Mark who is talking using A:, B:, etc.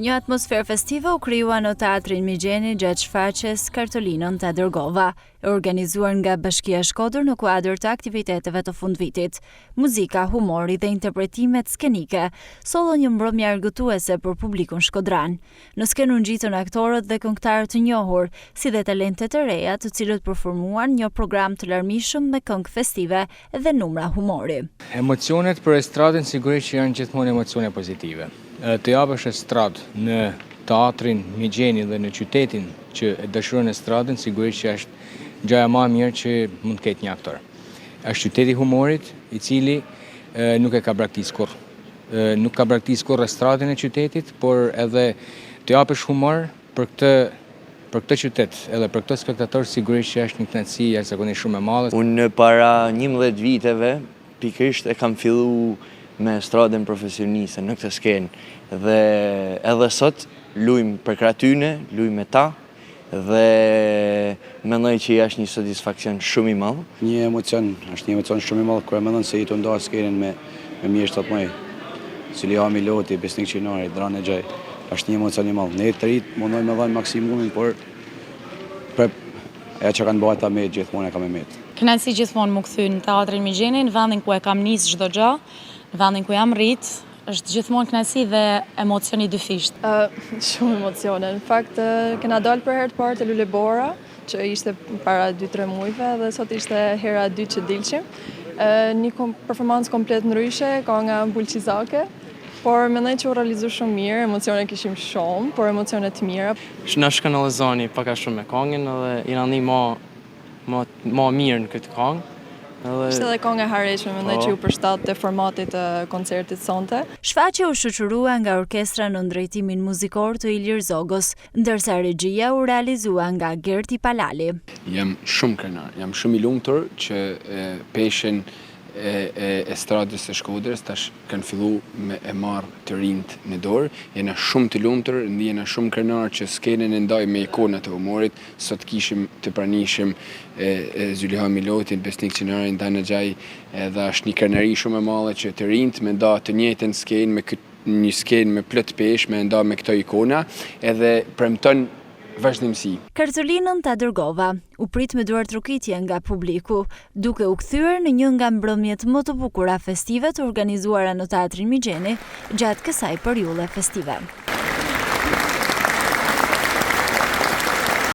A: Një atmosferë festive u krijua në teatrin Migjeni gjatë shfaqjes Kartolinën të dërgova, e organizuar nga Bashkia Shkodër në kuadër të aktiviteteve të fundvitit. Muzika, humori dhe interpretimet skenike sollën një mbrëmje argëtuese për publikun shkodran. Në skenë u ngjitën aktorët dhe këngëtarët të njohur, si dhe talentet të reja, të cilët përformuan një program të larmishëm me këngë festive dhe numra humori.
B: Emocionet për estradën sigurisht që janë gjithmonë emocione pozitive. Të japësh estradë në teatrin Migjeni dhe në qytetin që e dëshiron estradën, sigurisht që është gjëja më e mirë që mund të ketë një aktor. Është qyteti i humorit, i cili nuk e ka braktisur kurrë. Nuk ka braktisur kurrë estradën e qytetit, por edhe të japësh humor për këtë qytet, edhe për këtë spektator, sigurisht që është një kënaqësi jashtëzakonisht shumë e madhe.
C: Unë para 11 viteve pikërisht e kam fillu me estradën profesioniste në këtë skenë dhe edhe sot luajm për kratyne, luajm me ta dhe mendoj që është një satisfaksion shumë i madh.
D: Është një emocion shumë i madh kur mendon se i të ndosh skenën me mjeshtrat më Cili Miloti, Besnik Qinari, Dranë Xhaj. Është një emocion i madh. Ne të rit mundojmë të dhajmë maksimumin, por ajo që kanë bërë ata me gjithmonë e kam me.
E: Kënaqësi gjithmonë më kthy në teatrin Migjeni, në vendin ku e kam nis çdo gjë, në vendin ku jam rrit, është gjithmonë kënaqësi dhe emocion i dyfisht.
F: Shumë emocione. Në fakt, kena dalë për herë të parë te Lulebora, që ishte para 2-3 muajve dhe sot ishte hera 2 që dilshim. Një performancë komplet ndryshe, ka nga Bulqizake, por mendoj që u realizu shumë mirë, emocione kishim shumë, por emocione të mira.
G: Na shkanalizoni pak a shumë me këngën dhe jena një më mirë në këtë këngë.
F: Ishte edhe këngë e harreshme, mendoj që u përshtat te formatit të koncertit sonte.
A: Shfaqja u shoqërua nga orkestra në drejtimin muzikor të Ilir Zogos, ndërsa regjia u realizua nga Gerti Palali.
H: Jam shumë krenar, jam shumë i lumtur që peshën e estradës së Shkodrës tash kanë fillu me e marrë të rinjt në dorë. Jena shumë të lumtur, ndjena shumë krenar që skenën e ndaj me ikonat e humorit. Sot kishim të pranishëm Zylihon Milotin, Besnik Qinarin, Dranë Xhaj, edhe është një krenari shumë e madhe që të rinjt me nda të njëjtën skenë, me një skenë me plot peshë, me nda me këto ikona, edhe premton vazhdimsi.
A: Kartolinën të dërgova u prit me duar trokitje nga publiku, duke u kthyer në një nga mbrëmjet më të bukura festive të organizuara në teatrin Migjeni gjatë kësaj periudhe festive.